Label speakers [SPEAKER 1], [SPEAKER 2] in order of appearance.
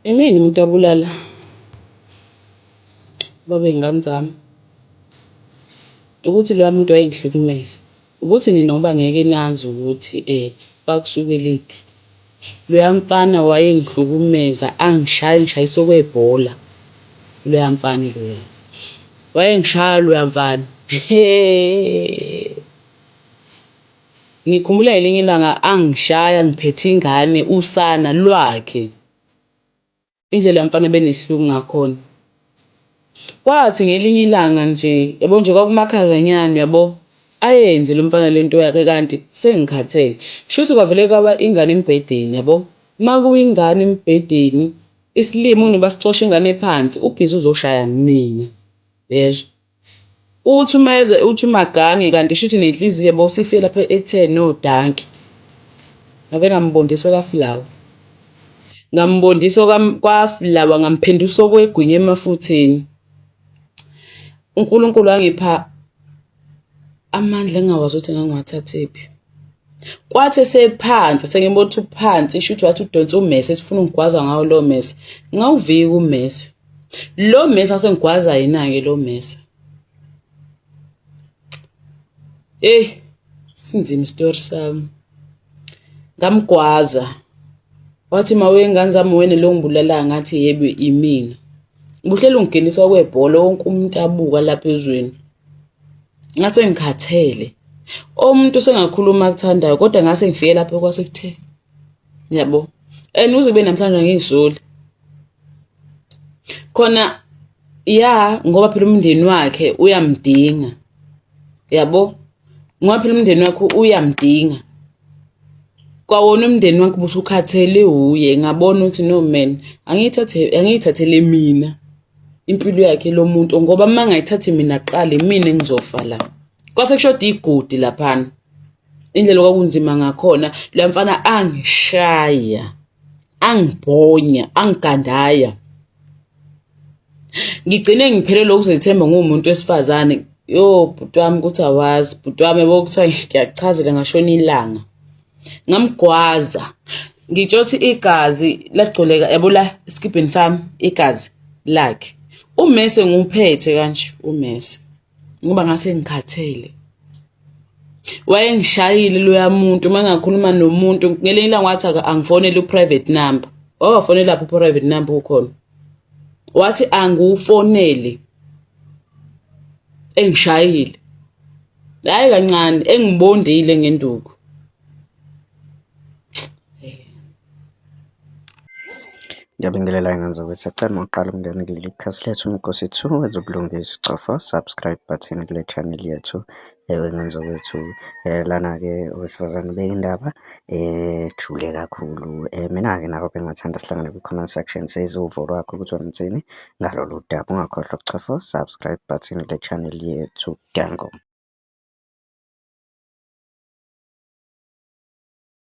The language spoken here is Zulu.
[SPEAKER 1] Imini umuntu abulala babe ingane zami ukuthi loya muntu wayengihlukumeza ukuthi noma ngeke nazi ukuthi bakusukelephi. Loya mfana wayengihlukumeza ngishayisa okwebhola. Loya mfana loya wayengishaya loya mfana. Ngikhumbula ngelinye ilanga angishaya ngiphethe ingane usana lwakhe. Indlela mfana ebenesihluku ngakhona. Kwathi ngelinye ilanga nje yabo nje kwakumakhazanyana yabo ayenze lo mfana lento yakhe kanti sengikhathele. Shuthi kwavele kwaba ingane embhedeni yabo. Makuwingane embhedeni isilimo kunobasixosha ingane phansi ubhizi uzoshaya mina. Yezwa. Uthi umagange kanti shuthi nenhliziyo yabo usifile lapha ekutheni nodanki. Ngave ngambondisa kaFlawa. Ngambondisa kwaFlawa ngamphendusa okwegwinya emafutheni. uNkulunkulu wangipha amandla engawazi ukuthi ngangiwathathephi. Kwathi sephansi sengibona ukuthi uphansi shuthi wathi udonsa ummese esifuna ungigwaza ngawo lo mese. Ngawuvika ummese. Lo mese asengigwaza yena-ke lo mese. Sinzima isitori sami. Ngamgwaza. Wathi mawengane zami wena lo ngibulala ngathi yebo imina. Ubuhlela ungingenisa kwebhola wonke umuntu abuka lapha ezweni. Ngase ngikhathele. Umuntu sengakhuluma akuthandayo kodwa ngase ngifike lapho kwase kuthe. Yabo. Uze kube namhlanje ngizoli. Khona ngoba phela umndeni wakhe uyamdinga. Yabo. Ngoba phela umndeni wakhe uyamdinga. Kwawona umndeni wakhe buthi ukhathele uye ngabona ukuthi no man angiyithathele mina impilo yakhe lo muntu ngoba mangayithathi mina qale mina engizofa la. Kwase kushoda igodi laphana. Indlela kwakunzima ngakhona lo mfana angishaya, angibhonya, angigandaya. Ngigcine ngiphelele ukuzethemba ngumuntu wesifazane. Bhuti wami ukuthi awazi, bhuti wami bokuthiwa ngiyakuchazela ngashona ilanga. Ngamgwaza. Ngitsho ukuthi igazi lagcoleka yabo la esikibheni sami igazi lakhe. Ummese nguphethe kanje ummese. Ngoba ngase ngikhathele. Wayengishayile loya muntu mangakhuluma nomuntu ngelinye ilanga wathi angifonele uprivate number. Wafonela lapho uprivate number ukhona. Wathi angiufonele. Engishayile. Hayi kancane engibondile ngenduku.
[SPEAKER 2] Ngiyabingelela ingane ukuthi acela maqala ukungena kuleli khasi lethu Nkosi 2 ezobulungisa ucofa subscribe button kule channel yethu ingane zokwethu lana-ke owesifazane beyindaba jule kakhulu mina-ke nako bengathanda sihlangane kwi-comment section seyizuvo lwakho ukuthi wena uthini ngalolu daba ungakhohlwa ukucofa subscribe button kule channel yethu Dango.